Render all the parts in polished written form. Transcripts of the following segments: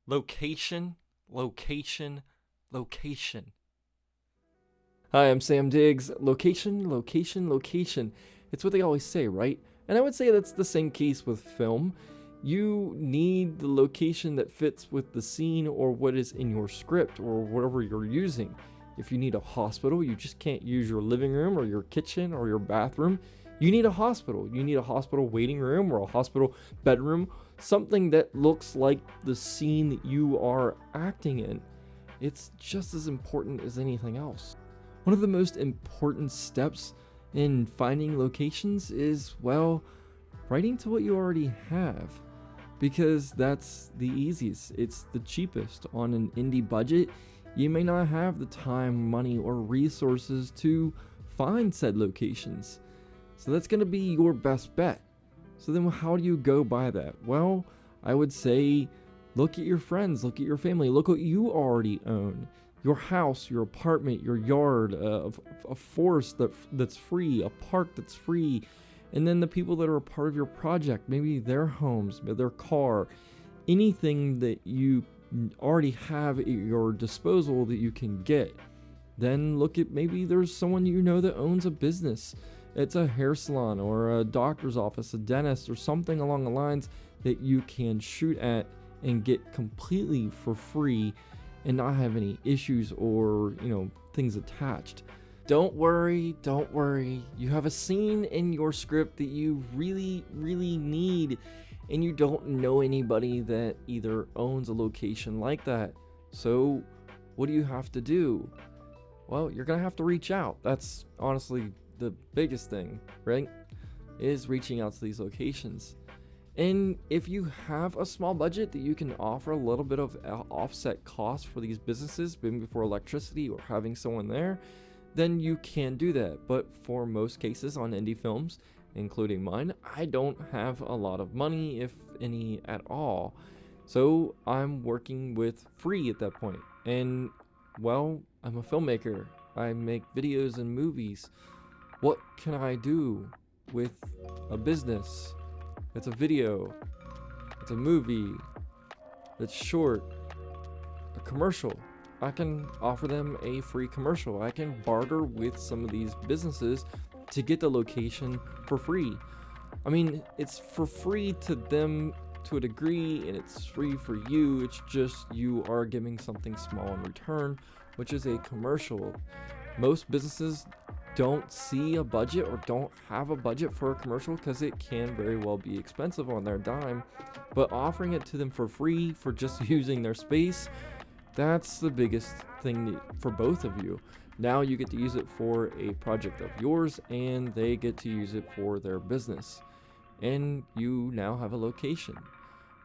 Location, location, location. Hi, I'm Sam Diggs. Location, location, location. It's what they always say, right? And I would say that's the same case with film. You need the location that fits with the scene or what is in your script or whatever you're using. If you need a hospital, you just can't use your living room or your kitchen or your bathroom. You need a hospital. You need a hospital waiting room or a hospital bedroom, something that looks like the scene that you are acting in. It's just as important as anything else. One of the most important steps in finding locations is, well, writing to what you already have, because that's the easiest. It's the cheapest. On an indie budget, you may not have the time, money, or resources to find said locations. So that's going to be your best bet. So then how do you go by that? Well, I would say look at your friends, look at your family, look what you already own. Your house, your apartment, your yard, a forest that's free, a park that's free, and then the people that are a part of your project, maybe their homes, their car, anything that you already have at your disposal that you can get. Then look at maybe there's someone you know that owns a business. It's a hair salon or a doctor's office, a dentist, or something along the lines that you can shoot at and get completely for free and not have any issues or, things attached. Don't worry. You have a scene in your script that you really, really need, and you don't know anybody that either owns a location like that. So what do you have to do? Well, you're gonna have to reach out. That's honestly the biggest thing, right? Is reaching out to these locations. And if you have a small budget that you can offer a little bit of offset cost for these businesses, maybe for electricity or having someone there, then you can do that. But for most cases on indie films, including mine, I don't have a lot of money, if any at all. So I'm working with free at that point. And, well, I'm a filmmaker. I make videos and movies. What can I do with a business? It's a video, it's a movie, it's short, a commercial. I can offer them a free commercial. I can barter with some of these businesses to get the location for free. I mean, it's for free to them to a degree, and it's free for you. It's just you are giving something small in return, which is a commercial. Most businesses don't see a budget or don't have a budget for a commercial because it can very well be expensive on their dime, but offering it to them for free for just using their space, that's the biggest thing for both of you. Now you get to use it for a project of yours, and they get to use it for their business, and you now have a location.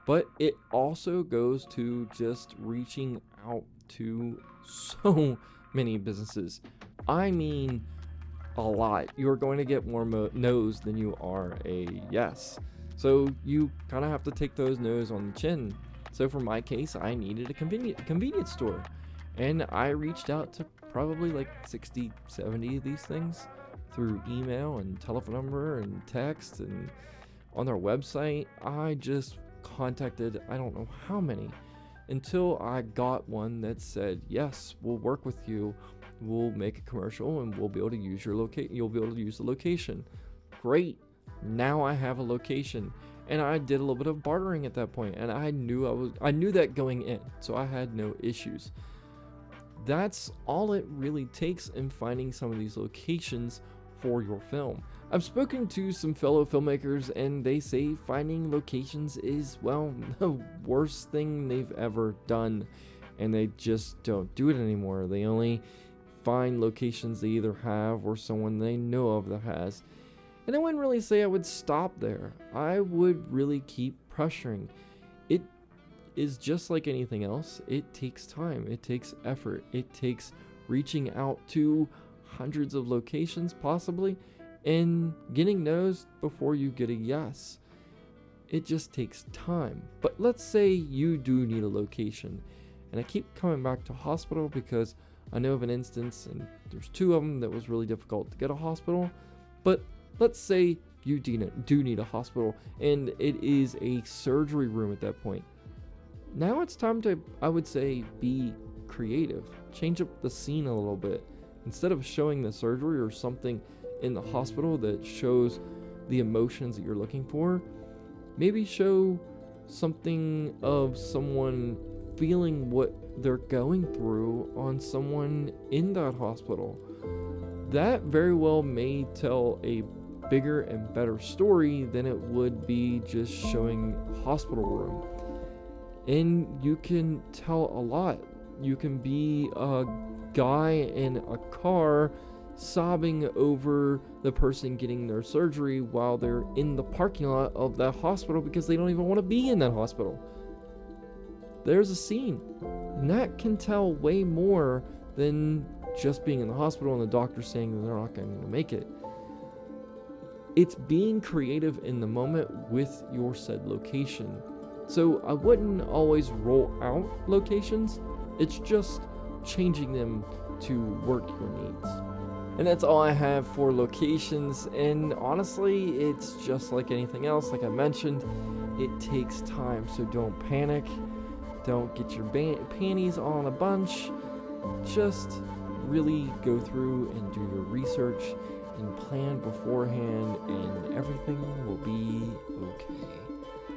But it also goes to just reaching out to so many businesses. I mean, a lot. You're going to get more no's than you are a yes. So you kind of have to take those no's on the chin. So for my case, I needed a convenience store. And I reached out to probably like 60, 70 of these things through email and telephone number and text, and on their website. I just contacted I don't know how many until I got one that said, yes, we'll work with you. We'll make a commercial and we'll be able to use your location. You'll be able to use the location. Great. Now I have a location, and I did a little bit of bartering at that point, and I knew that going in, so I had no issues. That's all it really takes in finding some of these locations for your film. I've spoken to some fellow filmmakers, and they say finding locations is, well, the worst thing they've ever done, and they just don't do it anymore. They only find locations they either have or someone they know of that has. And I wouldn't really say I would stop there. I would really keep pressuring. It is just like anything else. It takes time. It takes effort. It takes reaching out to hundreds of locations possibly and getting no's before you get a yes. It just takes time. But let's say you do need a location. And I keep coming back to hospital because I know of an instance, and there's two of them, that was really difficult to get a hospital. But let's say you do need a hospital, and it is a surgery room at that point. Now it's time to, I would say, be creative. Change up the scene a little bit. Instead of showing the surgery or something in the hospital that shows the emotions that you're looking for, maybe show something of someone feeling what they're going through on someone in that hospital. That very well may tell a bigger and better story than it would be just showing hospital room. And you can tell a lot. You can be a guy in a car sobbing over the person getting their surgery while they're in the parking lot of that hospital because they don't even want to be in that hospital. There's a scene, and that can tell way more than just being in the hospital and the doctor saying that they're not going to make it. It's being creative in the moment with your said location. So I wouldn't always roll out locations, it's just changing them to work your needs. And that's all I have for locations, and honestly, it's just like anything else. Like I mentioned, it takes time, so don't panic. Don't get your panties all in a bunch. Just really go through and do your research and plan beforehand, and everything will be okay.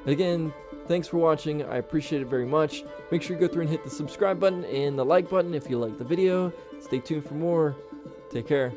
And again, thanks for watching. I appreciate it very much. Make sure you go through and hit the subscribe button and the like button if you like the video. Stay tuned for more. Take care.